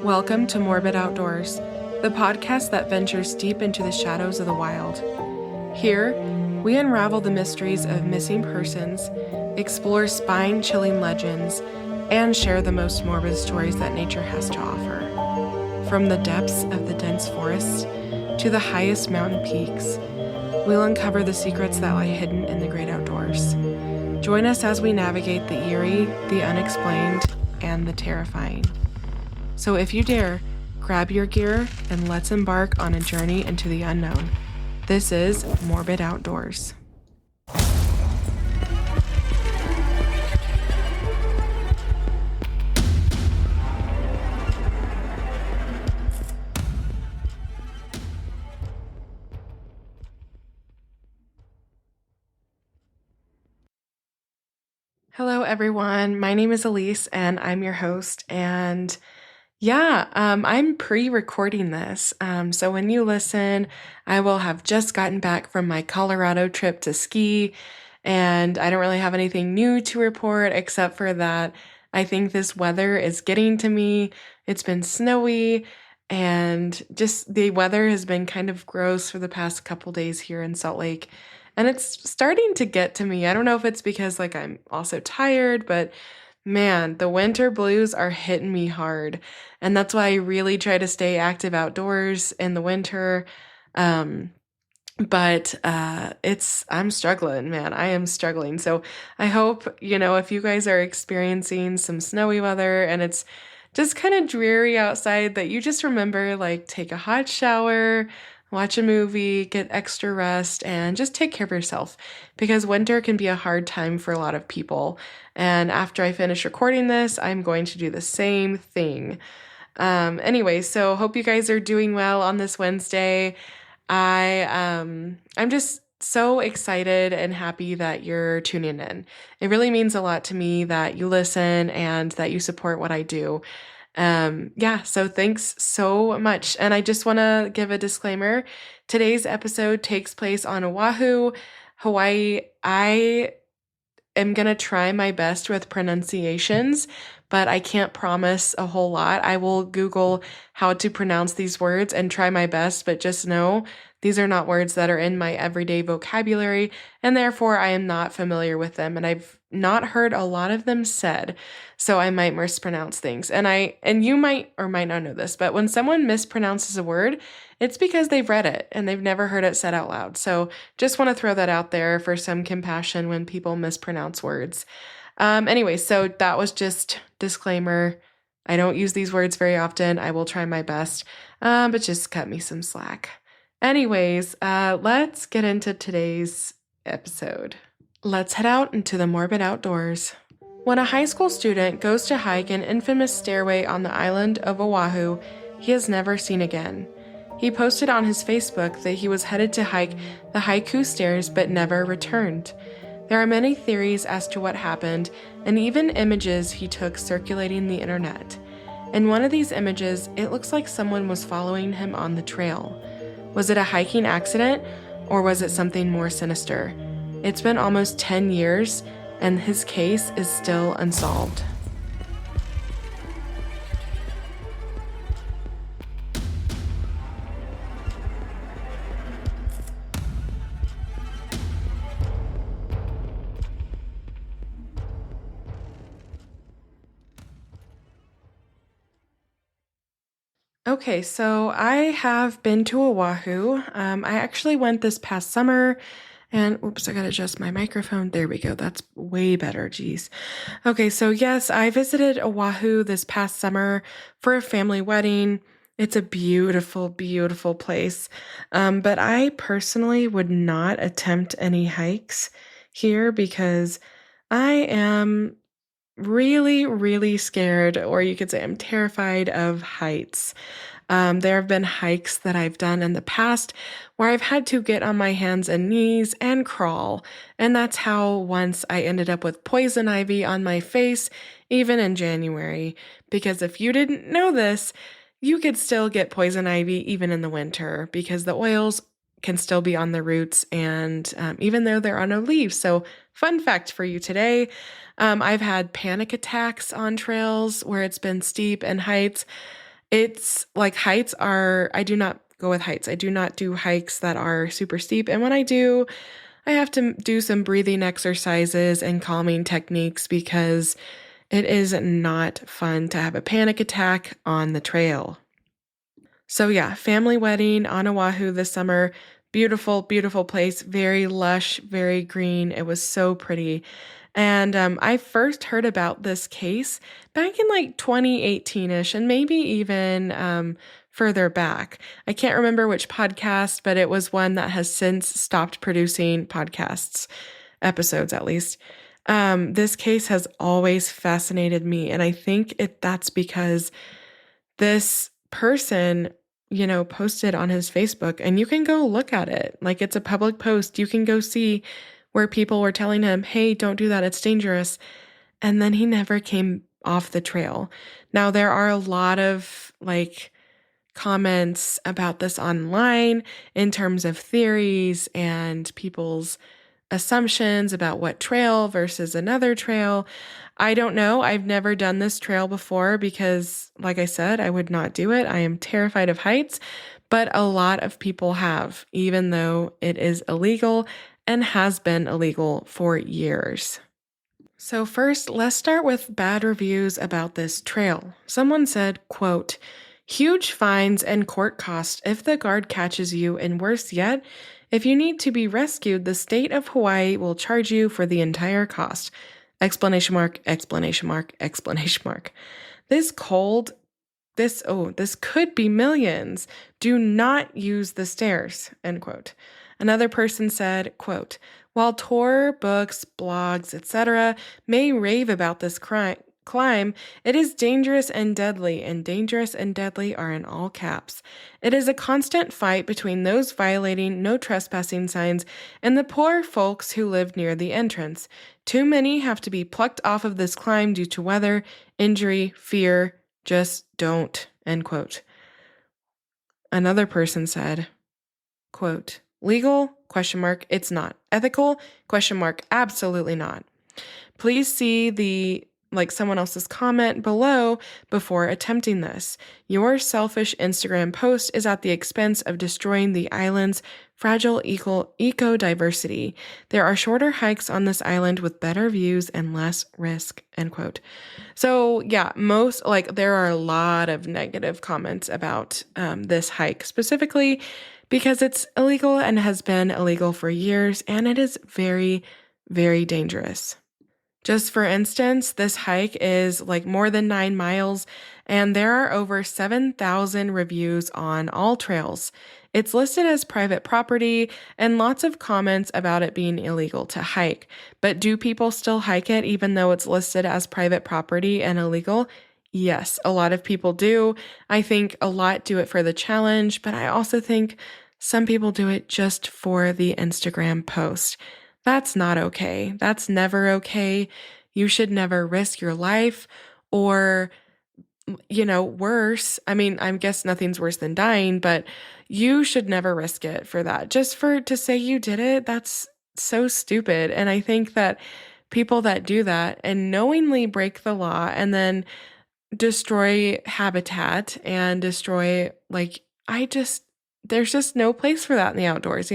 Welcome to Morbid Outdoors, the podcast that ventures deep into the shadows of the wild. Here, we unravel the mysteries of missing persons, explore spine-chilling legends, and share the most morbid stories that nature has to offer. From the depths of the dense forests to the highest mountain peaks, we'll uncover the secrets that lie hidden in the great outdoors. Join us as we navigate the eerie, the unexplained, and the terrifying. So if you dare, grab your gear and let's embark on a journey into the unknown. This is Morbid Outdoors. Hello, everyone. My name is Elise, and I'm your host. And I'm pre-recording this. So when you listen, I will have just gotten back from my Colorado trip to ski, and I don't really have anything new to report except for that I think this weather is getting to me. It's been snowy, and just the weather has been kind of gross for the past couple days here in Salt Lake. And it's starting to get to me. I don't know if it's because I'm also tired, but man, the winter blues are hitting me hard. And that's why I really try to stay active outdoors in the winter. I'm struggling, man. I am struggling. So I hope, if you guys are experiencing some snowy weather and it's just kind of dreary outside, that you just remember, take a hot shower, watch a movie, get extra rest, and just take care of yourself, because winter can be a hard time for a lot of people. And after I finish recording this, I'm going to do the same thing. Anyway, so hope you guys are doing well on this Wednesday. I'm just so excited and happy that you're tuning in. It really means a lot to me that you listen and that you support what I do. So thanks so much. And I just want to give a disclaimer. Today's episode takes place on Oʻahu, Hawaii. I am going to try my best with pronunciations, but I can't promise a whole lot. I will Google how to pronounce these words and try my best, but just know these are not words that are in my everyday vocabulary, and therefore I am not familiar with them, and I've not heard a lot of them said, so I might mispronounce things. And you might or might not know this, but when someone mispronounces a word, it's because they've read it and they've never heard it said out loud. So just want to throw that out there for some compassion when people mispronounce words. Anyway, so that was just disclaimer. I don't use these words very often. I will try my best, but just cut me some slack. Anyways, let's get into today's episode. Let's head out into the morbid outdoors. When a high school student goes to hike an infamous stairway on the island of Oʻahu, he is never seen again. He posted on his Facebook that he was headed to hike the Haʻikū stairs but never returned. There are many theories as to what happened, and even images he took circulating the internet. In one of these images, it looks like someone was following him on the trail. Was it a hiking accident, or was it something more sinister? It's been almost 10 years, and his case is still unsolved. Okay, so I have been to Oʻahu. I actually went this past summer. And oops, I gotta adjust my microphone. There we go. That's way better. Geez. Okay, so yes, I visited Oʻahu this past summer for a family wedding. It's a beautiful, beautiful place. But I personally would not attempt any hikes here because I am really, really scared, or you could say I'm terrified of heights. There have been hikes that I've done in the past where I've had to get on my hands and knees and crawl, and that's how once I ended up with poison ivy on my face, even in January, because if you didn't know this, you could still get poison ivy even in the winter because the oils can still be on the roots, and even though there are no leaves. So fun fact for you today, I've had panic attacks on trails where it's been steep and heights. It's like I do not go with heights. I do not do hikes that are super steep. And when I do, I have to do some breathing exercises and calming techniques because it is not fun to have a panic attack on the trail. So yeah, family wedding on Oahu this summer. Beautiful, beautiful place. Very lush, very green. It was so pretty. And I first heard about this case back in like 2018-ish and maybe even further back. I can't remember which podcast, but it was one that has since stopped producing podcasts, episodes at least. This case has always fascinated me. And I think that's because this person, posted on his Facebook, and you can go look at it. Like, it's a public post. You can go see where people were telling him, hey, don't do that. It's dangerous. And then he never came off the trail. Now, there are a lot of comments about this online in terms of theories and people's assumptions about what trail versus another trail. I don't know. I've never done this trail before because, like I said, I would not do it. I am terrified of heights, but a lot of people have, even though it is illegal and has been illegal for years. So first, let's start with bad reviews about this trail. Someone said, quote, "Huge fines and court costs if the guard catches you, and worse yet, if you need to be rescued, the state of Hawaii will charge you for the entire cost. Explanation mark, explanation mark, explanation mark. This could be millions. Do not use the stairs," end quote. Another person said, quote, "While tour, books, blogs, etc. may rave about this climb, it is dangerous and deadly, and dangerous and deadly are in all caps. It is a constant fight between those violating no trespassing signs and the poor folks who live near the entrance. Too many have to be plucked off of this climb due to weather, injury, fear. Just don't," end quote. Another person said, quote, "Legal? Question mark. It's not. Ethical? Question mark. Absolutely not. Please see someone else's comment below before attempting this. Your selfish Instagram post is at the expense of destroying the island's fragile eco-diversity. There are shorter hikes on this island with better views and less risk," end quote. So yeah, there are a lot of negative comments about this hike specifically because it's illegal and has been illegal for years, and it is very, very dangerous. Just for instance, this hike is more than 9 miles, and there are over 7,000 reviews on all trails. It's listed as private property and lots of comments about it being illegal to hike. But do people still hike it even though it's listed as private property and illegal? Yes, a lot of people do. I think a lot do it for the challenge, but I also think some people do it just for the Instagram post. That's not okay. That's never okay. You should never risk your life or, worse. I mean, I guess nothing's worse than dying, but you should never risk it for that. Just to say you did it, that's so stupid. And I think that people that do that and knowingly break the law and then destroy habitat and destroy, there's just no place for that in the outdoors,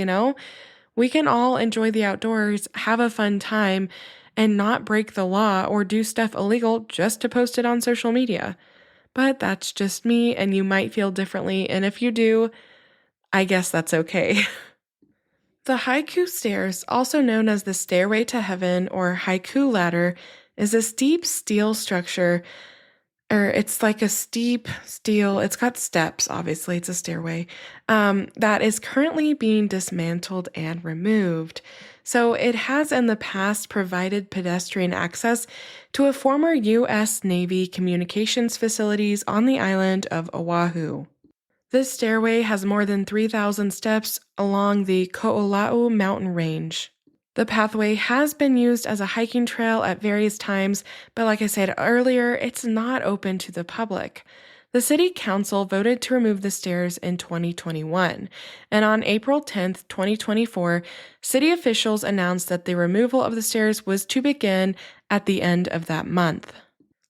We can all enjoy the outdoors, have a fun time, and not break the law or do stuff illegal just to post it on social media. But that's just me, and you might feel differently, and if you do, I guess that's okay. The Haʻikū stairs, also known as the Stairway to Heaven or Haʻikū ladder, is a steep steel structure, or it's like a steep steel, it's got steps, obviously, it's a stairway, that is currently being dismantled and removed. So it has in the past provided pedestrian access to a former U.S. Navy communications facilities on the island of Oʻahu. This stairway has more than 3,000 steps along the Koʻolau mountain range. The pathway has been used as a hiking trail at various times, but like I said earlier, it's not open to the public. The city council voted to remove the stairs in 2021, and on April 10th, 2024, city officials announced that the removal of the stairs was to begin at the end of that month.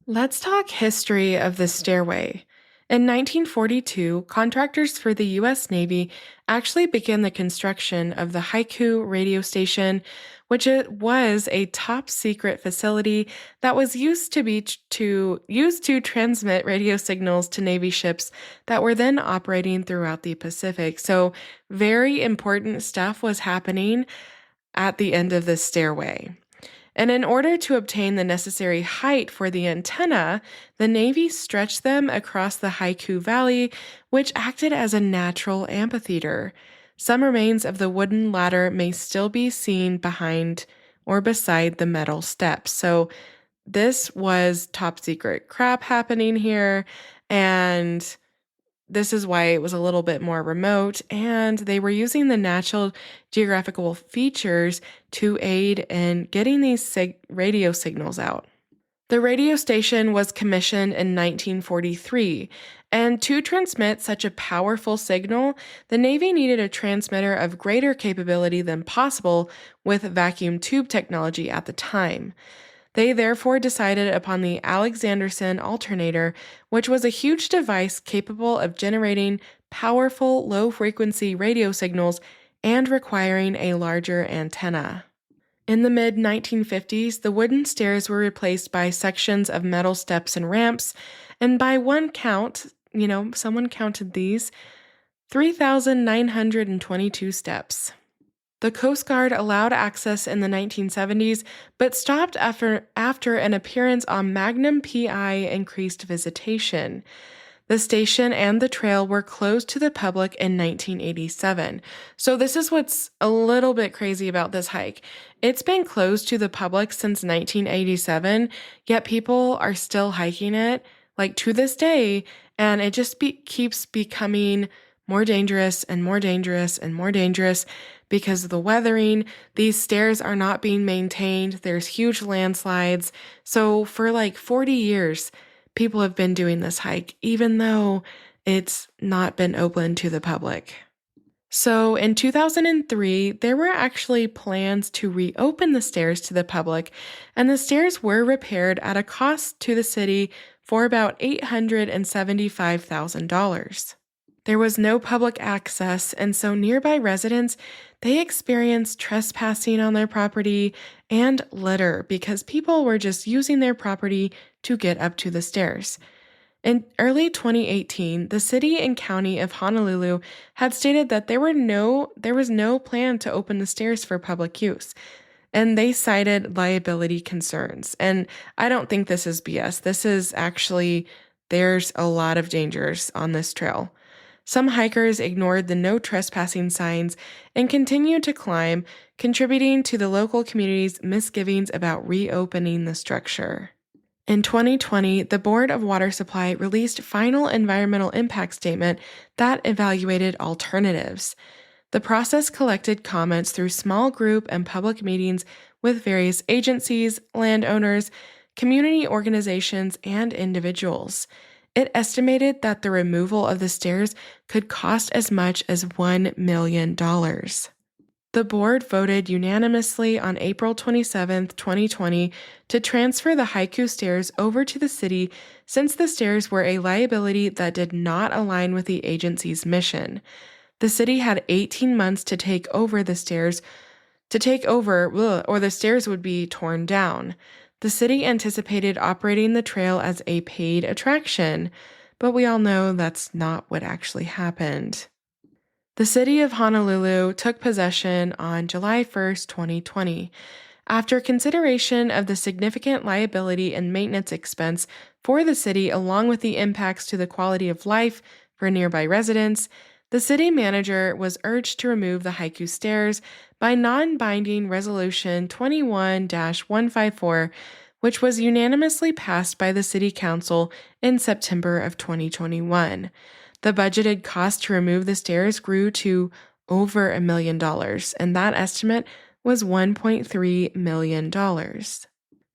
Let's talk history of the stairway. In 1942, contractors for the U.S. Navy actually began the construction of the Haʻikū radio station, which it was a top secret facility that was used to transmit radio signals to Navy ships that were then operating throughout the Pacific. So, very important stuff was happening at the end of this stairway. And in order to obtain the necessary height for the antenna, the Navy stretched them across the Haʻikū Valley, which acted as a natural amphitheater. Some remains of the wooden ladder may still be seen behind or beside the metal steps. So this was top secret crap happening here, and this is why it was a little bit more remote, and they were using the natural geographical features to aid in getting these radio signals out. The radio station was commissioned in 1943, and to transmit such a powerful signal, the Navy needed a transmitter of greater capability than possible with vacuum tube technology at the time. They therefore decided upon the Alexanderson alternator, which was a huge device capable of generating powerful low-frequency radio signals and requiring a larger antenna. In the mid-1950s, the wooden stairs were replaced by sections of metal steps and ramps, and by one count, someone counted these, 3,922 steps. The Coast Guard allowed access in the 1970s, but stopped after an appearance on Magnum PI increased visitation. The station and the trail were closed to the public in 1987. So this is what's a little bit crazy about this hike. It's been closed to the public since 1987, yet people are still hiking it, like to this day, and it just keeps becoming more dangerous and more dangerous and more dangerous because of the weathering. These stairs are not being maintained. There's huge landslides. So for like 40 years, people have been doing this hike, even though it's not been open to the public. So in 2003, there were actually plans to reopen the stairs to the public, and the stairs were repaired at a cost to the city for about $875,000. There was no public access, and so nearby residents, they experienced trespassing on their property and litter because people were just using their property to get up to the stairs. In early 2018, the city and county of Honolulu had stated that there was no plan to open the stairs for public use, and they cited liability concerns. And I don't think this is BS. This is actually, there's a lot of dangers on this trail. Some hikers ignored the no trespassing signs and continued to climb, contributing to the local community's misgivings about reopening the structure. In 2020, the Board of Water Supply released final environmental impact statement that evaluated alternatives. The process collected comments through small group and public meetings with various agencies, landowners, community organizations, and individuals. It estimated that the removal of the stairs could cost as much as $1 million. The board voted unanimously on April 27, 2020, to transfer the Haʻikū stairs over to the city since the stairs were a liability that did not align with the agency's mission. The city had 18 months to take over, or the stairs would be torn down. The city anticipated operating the trail as a paid attraction, but we all know that's not what actually happened. The city of Honolulu took possession on July 1st, 2020. After consideration of the significant liability and maintenance expense for the city, along with the impacts to the quality of life for nearby residents, the city manager was urged to remove the Haʻikū stairs by non-binding Resolution 21-154, which was unanimously passed by the City Council in September of 2021. The budgeted cost to remove the stairs grew to over $1 million, and that estimate was $1.3 million.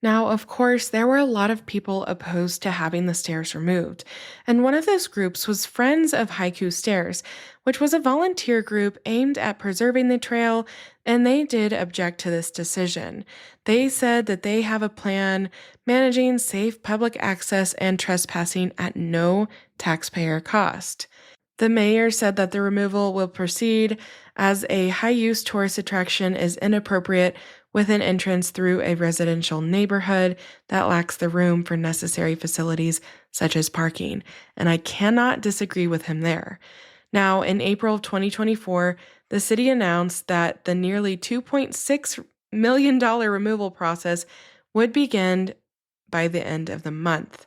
Now, of course, there were a lot of people opposed to having the stairs removed, and one of those groups was Friends of Haʻikū Stairs, which was a volunteer group aimed at preserving the trail, and they did object to this decision. They said that they have a plan managing safe public access and trespassing at no taxpayer cost. The mayor said that the removal will proceed as a high-use tourist attraction is inappropriate with an entrance through a residential neighborhood that lacks the room for necessary facilities such as parking. And I cannot disagree with him there. Now, in April of 2024, the city announced that the nearly $2.6 million removal process would begin by the end of the month.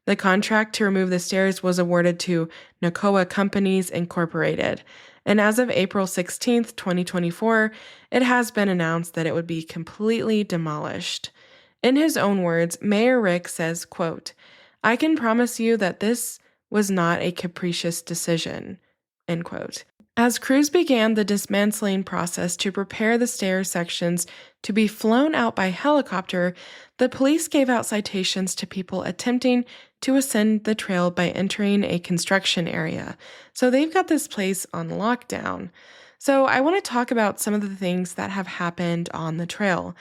The contract to remove the stairs was awarded to Nakoa Companies Incorporated, and as of April 16th, 2024, it has been announced that it would be completely demolished. In his own words, Mayor Rick says, quote, "I can promise you that this was not a capricious decision," end quote. As crews began the dismantling process to prepare the stair sections to be flown out by helicopter, the police gave out citations to people attempting to ascend the trail by entering a construction area. So they've got this place on lockdown. So I want to talk about some of the things that have happened on the trail.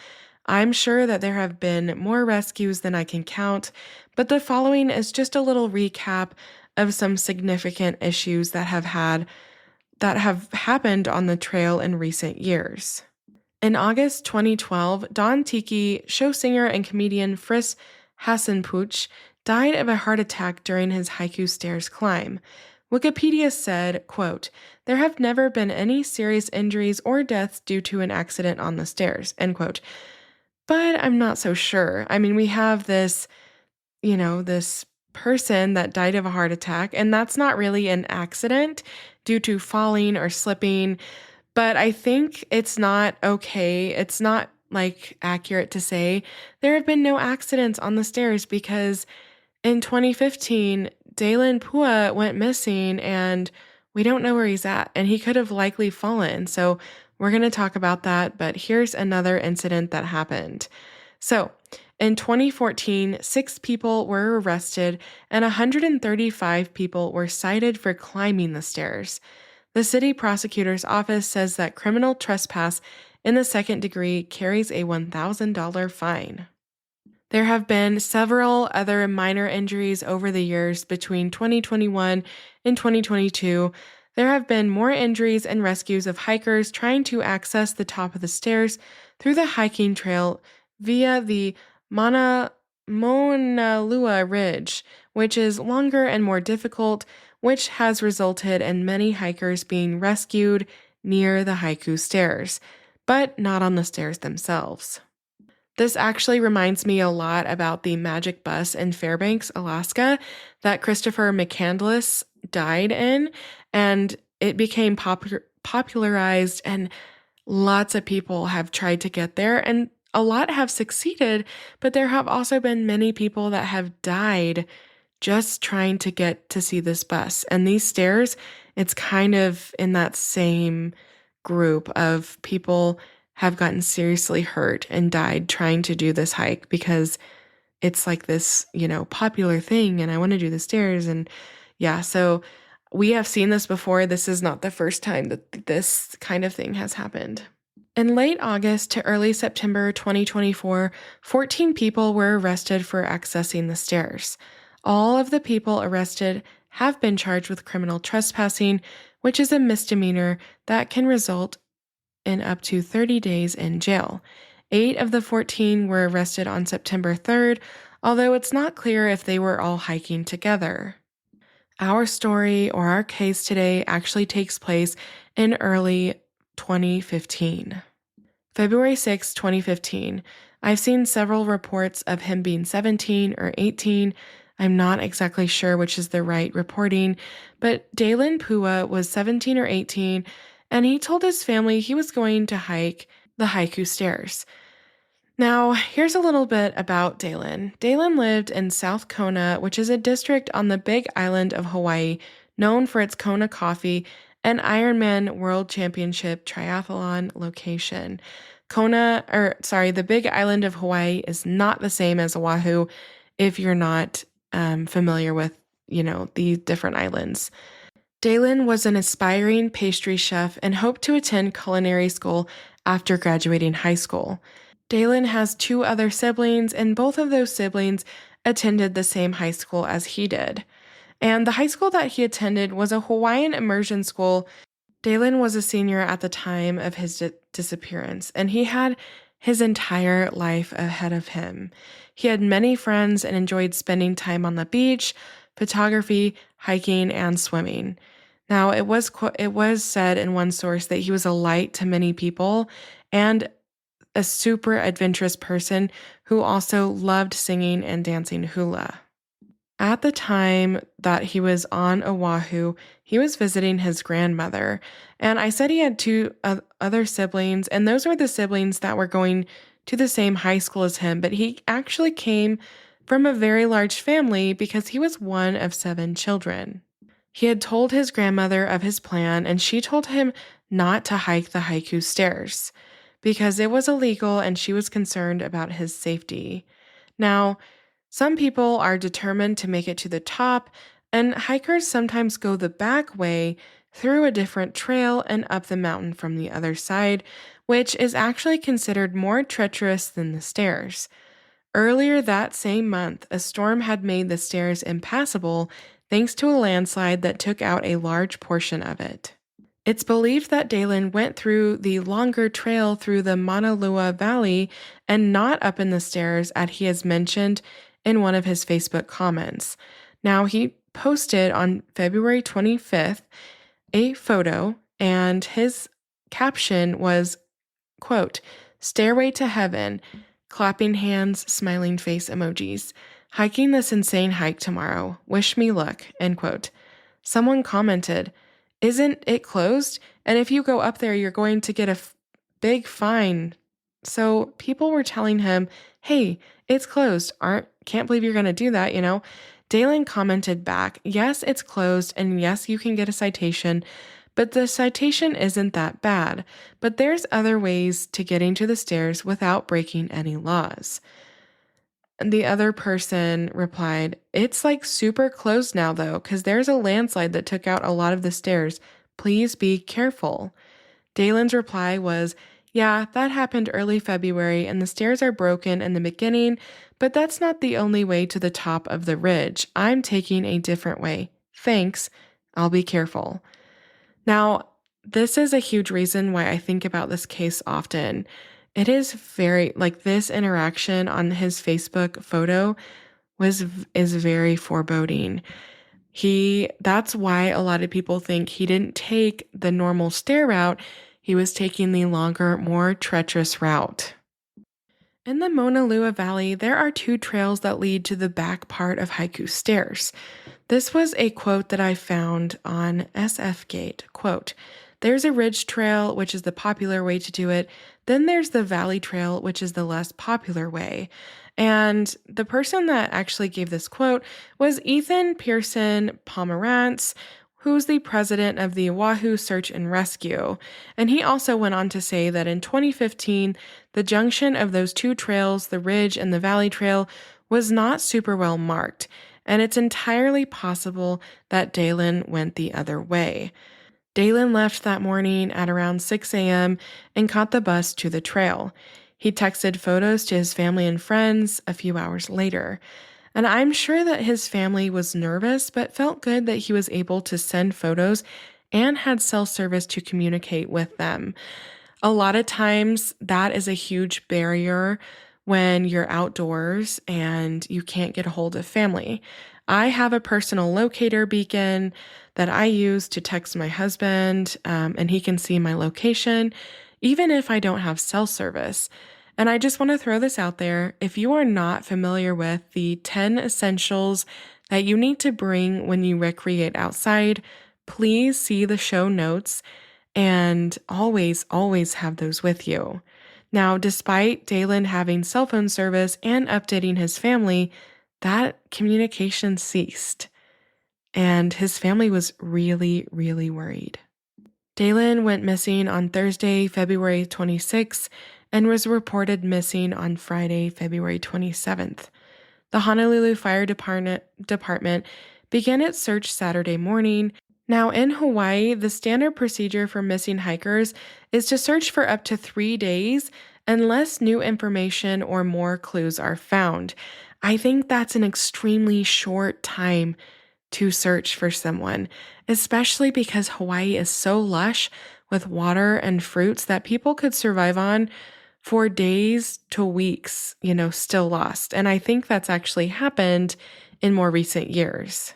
I'm sure that there have been more rescues than I can count, but the following is just a little recap of some significant issues that have happened on the trail in recent years. In August 2012, Don Tiki, show singer and comedian Friss Hassenpuch, died of a heart attack during his Haʻikū Stairs climb. Wikipedia said, quote, "There have never been any serious injuries or deaths due to an accident on the stairs," end quote. But I'm not so sure. I mean, we have this person that died of a heart attack, and that's not really an accident due to falling or slipping, but I think it's not okay. It's not accurate to say there have been no accidents on the stairs, because in 2015, Dalen Pua went missing and we don't know where he's at, and he could have likely fallen. So we're going to talk about that, but here's another incident that happened. So in 2014, 6 people were arrested and 135 people were cited for climbing the stairs. The city prosecutor's office says that criminal trespass in the second degree carries a $1,000 fine. There have been several other minor injuries over the years between 2021 and 2022. There have been more injuries and rescues of hikers trying to access the top of the stairs through the hiking trail via the Mauna Lua Ridge, which is longer and more difficult, which has resulted in many hikers being rescued near the Haʻikū Stairs, but not on the stairs themselves. This actually reminds me a lot about the Magic Bus in Fairbanks, Alaska, that Christopher McCandless died in, and it became popularized, and lots of people have tried to get there, and a lot have succeeded, but there have also been many people that have died just trying to get to see this bus. And these stairs, it's kind of in that same group of people have gotten seriously hurt and died trying to do this hike, because it's like this, popular thing, and I want to do the stairs. And yeah, so we have seen this before. This is not the first time that this kind of thing has happened. In late August to early September 2024, 14 people were arrested for accessing the stairs. All of the people arrested have been charged with criminal trespassing, which is a misdemeanor that can result in up to 30 days in jail. 8 of the 14 were arrested on September 3rd, although it's not clear if they were all hiking together. Our story, or our case today, actually takes place in early 2015. February 6, 2015. I've seen several reports of him being 17 or 18. I'm not exactly sure which is the right reporting, but Dalen Pua was 17 or 18, and he told his family he was going to hike the Haʻikū Stairs. Now, here's a little bit about Dalen. Dalen lived in South Kona, which is a district on the Big Island of Hawaii, known for its Kona coffee and Ironman World Championship triathlon location. The big island of Hawaii is not the same as Oahu if you're not familiar with, the different islands. Dalen was an aspiring pastry chef and hoped to attend culinary school after graduating high school. Dalen has 2 other siblings, and both of those siblings attended the same high school as he did. And the high school that he attended was a Hawaiian immersion school. Dalen was a senior at the time of his disappearance, and he had his entire life ahead of him. He had many friends and enjoyed spending time on the beach, photography, hiking, and swimming. Now, it was said in one source that he was a light to many people and a super adventurous person who also loved singing and dancing hula. At the time that he was on Oahu, he was visiting his grandmother. And I said he had 2 other siblings, and those were the siblings that were going to the same high school as him. But he actually came from a very large family because he was one of 7 children. He had told his grandmother of his plan, and she told him not to hike the Haʻikū stairs because it was illegal and she was concerned about his safety. Now, some people are determined to make it to the top, and hikers sometimes go the back way through a different trail and up the mountain from the other side, which is actually considered more treacherous than the stairs. Earlier that same month, a storm had made the stairs impassable thanks to a landslide that took out a large portion of it. It's believed that Dalen went through the longer trail through the Mauna Lua Valley and not up in the stairs as he has mentioned in one of his Facebook comments. Now, he posted on February 25th a photo, and his caption was, quote, "Stairway to heaven, clapping hands, smiling face emojis. Hiking this insane hike tomorrow. Wish me luck," end quote. Someone commented, "Isn't it closed? And if you go up there, you're going to get a big fine." So people were telling him, "Hey, it's closed. Can't believe you're going to do that, Dalen commented back, "Yes, it's closed, and yes, you can get a citation, but the citation isn't that bad. But there's other ways to getting to the stairs without breaking any laws." And the other person replied, "It's like super closed now though, because there's a landslide that took out a lot of the stairs. Please be careful." Dalen's reply was, "Yeah, that happened early February and the stairs are broken in the beginning, but that's not the only way to the top of the ridge. I'm taking a different way. Thanks. I'll be careful." Now, this is a huge reason why I think about this case often. It is this interaction on his Facebook photo is very foreboding. That's why a lot of people think he didn't take the normal stair route. He was taking the longer, more treacherous route. In the Mauna Lua Valley, there are 2 trails that lead to the back part of Haʻikū Stairs. This was a quote that I found on SFgate. Quote, "There's a ridge trail, which is the popular way to do it. Then there's the valley trail, which is the less popular way." And the person that actually gave this quote was Ethan Pearson Pomerantz, who's the president of the Oʻahu Search and Rescue. And he also went on to say that in 2015, the junction of those 2 trails, the ridge and the valley trail, was not super well marked. And it's entirely possible that Dalen went the other way. Dalen left that morning at around 6 a.m. and caught the bus to the trail. He texted photos to his family and friends a few hours later. And I'm sure that his family was nervous, but felt good that he was able to send photos and had cell service to communicate with them. A lot of times that is a huge barrier when you're outdoors and you can't get a hold of family. I have a personal locator beacon that I use to text my husband, and he can see my location, even if I don't have cell service. And I just want to throw this out there. If you are not familiar with the 10 essentials that you need to bring when you recreate outside, please see the show notes and always, always have those with you. Now, despite Dalen having cell phone service and updating his family, that communication ceased. And his family was really, really worried. Dalen went missing on Thursday, February 26th, and was reported missing on Friday, February 27th. The Honolulu Fire Department began its search Saturday morning. Now, in Hawaii, the standard procedure for missing hikers is to search for up to 3 days unless new information or more clues are found. I think that's an extremely short time to search for someone, especially because Hawaii is so lush with water and fruits that people could survive on for days to weeks, still lost. And I think that's actually happened in more recent years.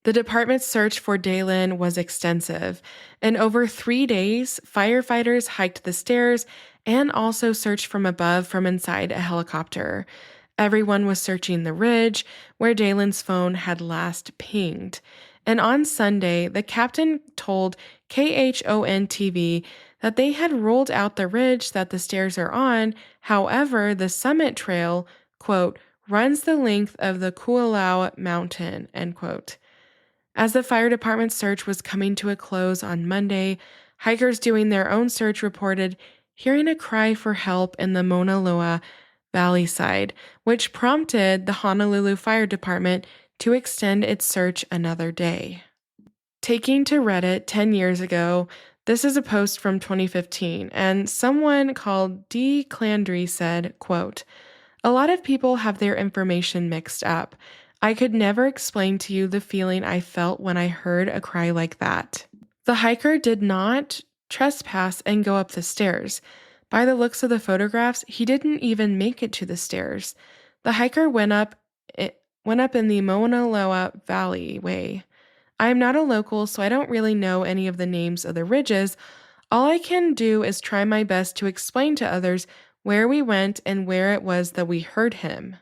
The department's search for Dalen was extensive. In over 3 days, firefighters hiked the stairs and also searched from above from inside a helicopter. Everyone was searching the ridge where Dalen's phone had last pinged. And on Sunday, the captain told KHON TV that they had ruled out the ridge that the stairs are on. However, the summit trail, quote, runs the length of the Kualau mountain, end quote. As the fire department's search was coming to a close on Monday, hikers doing their own search reported hearing a cry for help in the Mauna Loa Valley side, which prompted the Honolulu Fire Department to extend its search another day. Taking to Reddit 10 years ago, this is a post from 2015, and someone called D. Clandry said, quote, "A lot of people have their information mixed up. I could never explain to you the feeling I felt when I heard a cry like that." The hiker did not trespass and go up the stairs. By the looks of the photographs, he didn't even make it to the stairs. The hiker went up in the Mauna Loa Valley way. I am not a local, so I don't really know any of the names of the ridges. All I can do is try my best to explain to others where we went and where it was that we heard him.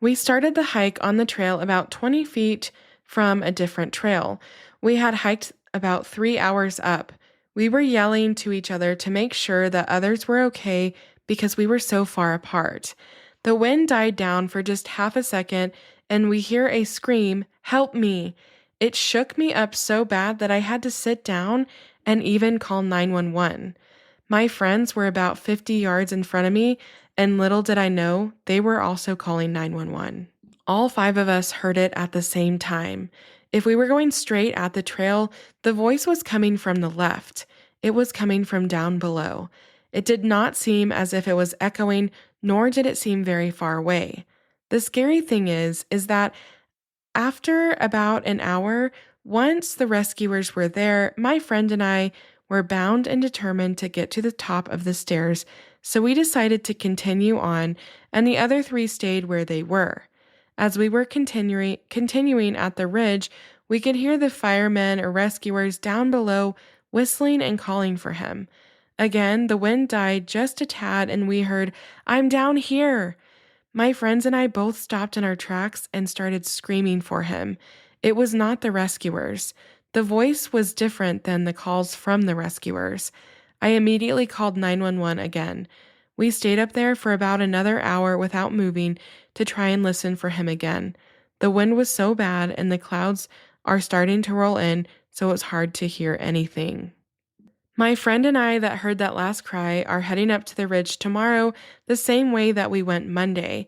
We started the hike on the trail about 20 feet from a different trail. We had hiked about 3 hours up. We were yelling to each other to make sure that others were okay because we were so far apart. The wind died down for just half a second, and we hear a scream, "Help me!" It shook me up so bad that I had to sit down and even call 911. My friends were about 50 yards in front of me, and little did I know, they were also calling 911. All 5 of us heard it at the same time. If we were going straight at the trail, the voice was coming from the left. It was coming from down below. It did not seem as if it was echoing, nor did it seem very far away. The scary thing is that after about an hour, once the rescuers were there, my friend and I were bound and determined to get to the top of the stairs, so we decided to continue on, and the other 3 stayed where they were. As we were continuing at the ridge, we could hear the firemen or rescuers down below whistling and calling for him. Again, the wind died just a tad, and we heard, "I'm down here." My friends and I both stopped in our tracks and started screaming for him. It was not the rescuers. The voice was different than the calls from the rescuers. I immediately called 911 again. We stayed up there for about another hour without moving to try and listen for him again. The wind was so bad and the clouds are starting to roll in, so it's hard to hear anything. My friend and I that heard that last cry are heading up to the ridge tomorrow the same way that we went Monday.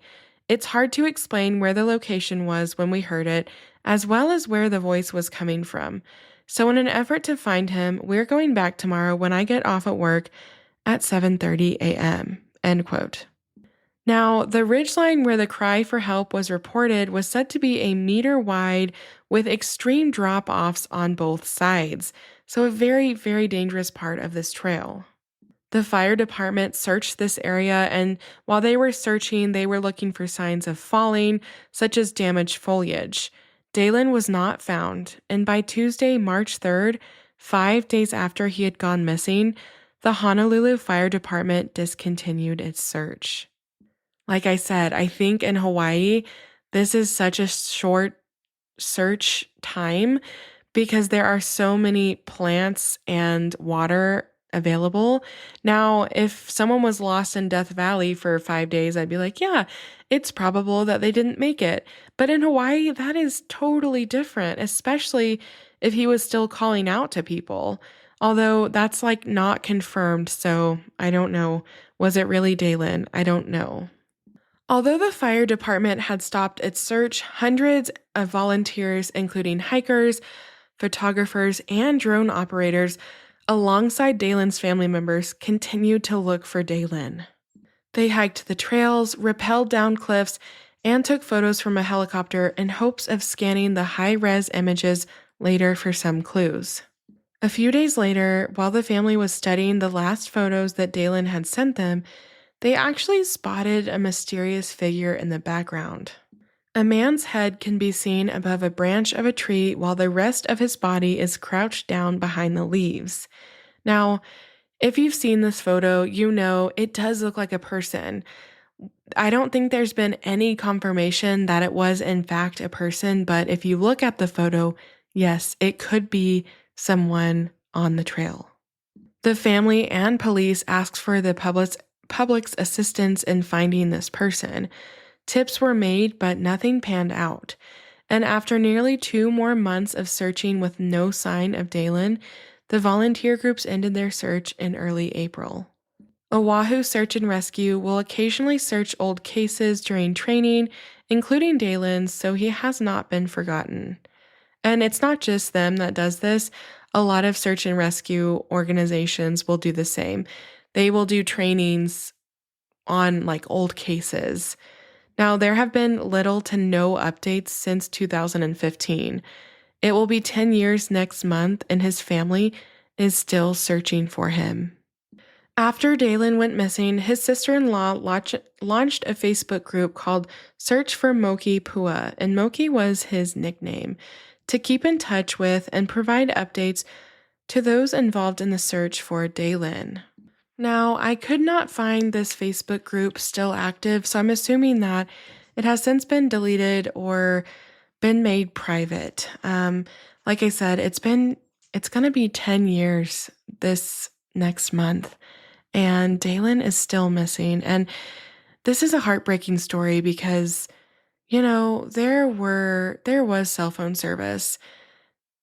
It's hard to explain where the location was when we heard it, as well as where the voice was coming from. So in an effort to find him, we're going back tomorrow when I get off at work at 7:30 a.m., end quote. Now, the ridgeline where the cry for help was reported was said to be a meter wide with extreme drop-offs on both sides, so a very, very dangerous part of this trail. The fire department searched this area, and while they were searching, they were looking for signs of falling, such as damaged foliage. Dalen was not found, and by Tuesday, March 3rd, 5 days after he had gone missing, the Honolulu Fire Department discontinued its search. Like I said, I think in Hawaii, this is such a short search time because there are so many plants and water available. Now, if someone was lost in Death Valley for 5 days, I'd be like, yeah, it's probable that they didn't make it. But in Hawaii, that is totally different, especially if he was still calling out to people. Although that's like not confirmed, so I don't know Was it really Dalen? I don't know. Although the fire department had stopped its search, hundreds of volunteers, including hikers, photographers, and drone operators, alongside Dalen's family members, continued to look for Dalen. They hiked the trails, rappelled down cliffs, and took photos from a helicopter in hopes of scanning the high-res images later for some clues. A few days later, while the family was studying the last photos that Dalen had sent them, they actually spotted a mysterious figure in the background. A man's head can be seen above a branch of a tree while the rest of his body is crouched down behind the leaves. Now, if you've seen this photo, you know it does look like a person. I don't think there's been any confirmation that it was in fact a person, but if you look at the photo, yes, it could be someone on the trail. The family and police asked for the public's assistance in finding this person. Tips were made, but nothing panned out. And after nearly 2 more months of searching with no sign of Dalen, the volunteer groups ended their search in early April. Oʻahu Search and Rescue will occasionally search old cases during training, including Dalen's, so he has not been forgotten. And it's not just them that does this. A lot of search and rescue organizations will do the same. They will do trainings on old cases. Now, there have been little to no updates since 2015. It will be 10 years next month, and his family is still searching for him. After Dalen went missing, his sister-in-law launched a Facebook group called Search for Moki Pua, and Moki was his nickname, to keep in touch with and provide updates to those involved in the search for Dalen. Now, I could not find this Facebook group still active, so I'm assuming that it has since been deleted or been made private. Like I said, it's going to be 10 years this next month, and Dalen is still missing. And this is a heartbreaking story because, there was cell phone service.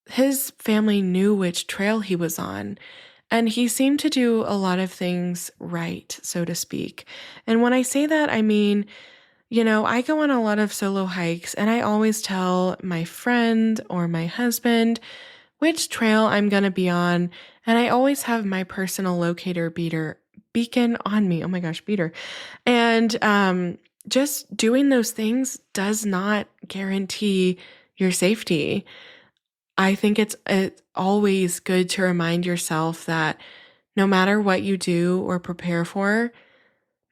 His family knew which trail he was on, and he seemed to do a lot of things right, so to speak. And when I say that, I mean, I go on a lot of solo hikes, and I always tell my friend or my husband which trail I'm going to be on, and I always have my personal locator beacon on me. Oh my gosh, beater. And just doing those things does not guarantee your safety. I think it's always good to remind yourself that no matter what you do or prepare for,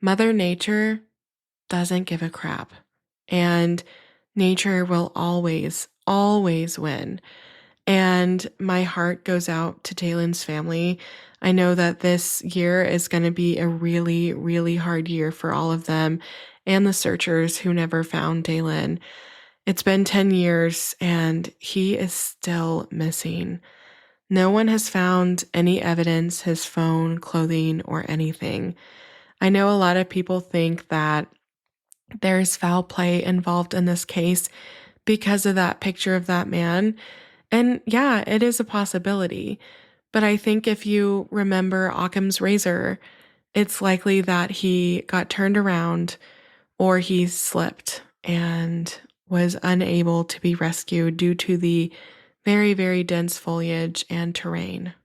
Mother Nature doesn't give a crap. And nature will always, always win. And my heart goes out to Dalen's family. I know that this year is going to be a really, really hard year for all of them and the searchers who never found Dalen. It's been 10 years and he is still missing. No one has found any evidence, his phone, clothing, or anything. I know a lot of people think that there's foul play involved in this case because of that picture of that man. And yeah, it is a possibility. But I think if you remember Occam's razor, it's likely that he got turned around or he slipped and was unable to be rescued due to the very, very dense foliage and terrain.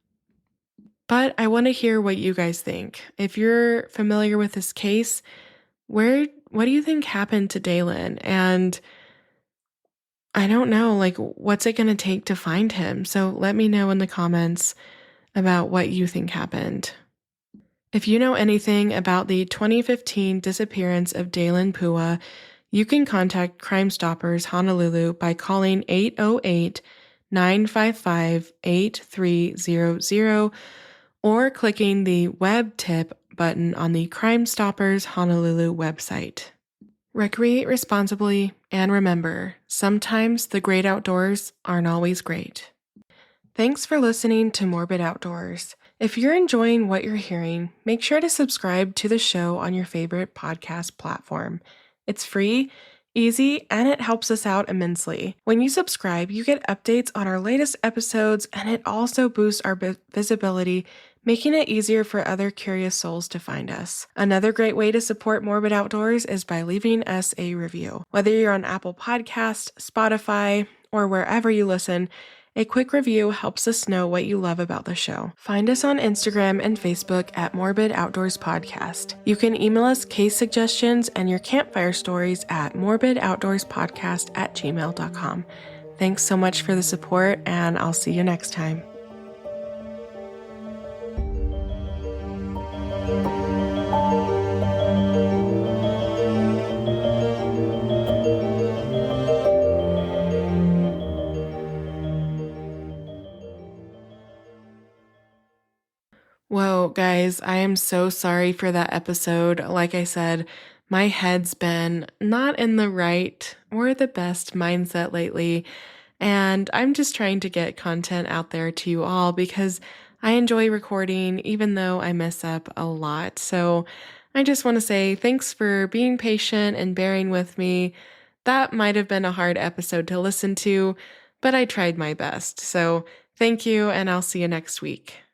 But I want to hear what you guys think. If you're familiar with this case, what do you think happened to Dalen? And I don't know, what's it going to take to find him? So let me know in the comments about what you think happened. If you know anything about the 2015 disappearance of Dalen Pua, you can contact Crime Stoppers Honolulu by calling 808-955-8300 or clicking the web tip button on the Crime Stoppers Honolulu website. Recreate responsibly, and remember, sometimes the great outdoors aren't always great. Thanks for listening to Morbid Outdoors. If you're enjoying what you're hearing, make sure to subscribe to the show on your favorite podcast platform. It's free, easy, and it helps us out immensely. When you subscribe, you get updates on our latest episodes, and it also boosts our visibility, making it easier for other curious souls to find us. Another great way to support Morbid Outdoors is by leaving us a review. Whether you're on Apple Podcasts, Spotify, or wherever you listen, a quick review helps us know what you love about the show. Find us on Instagram and Facebook at Morbid Outdoors Podcast. You can email us case suggestions and your campfire stories at morbidoutdoorspodcast@gmail.com. Thanks so much for the support, and I'll see you next time. Whoa, guys, I am so sorry for that episode. Like I said, my head's been not in the right or the best mindset lately, and I'm just trying to get content out there to you all because I enjoy recording, even though I mess up a lot. So I just want to say thanks for being patient and bearing with me. That might have been a hard episode to listen to, but I tried my best. So thank you, and I'll see you next week.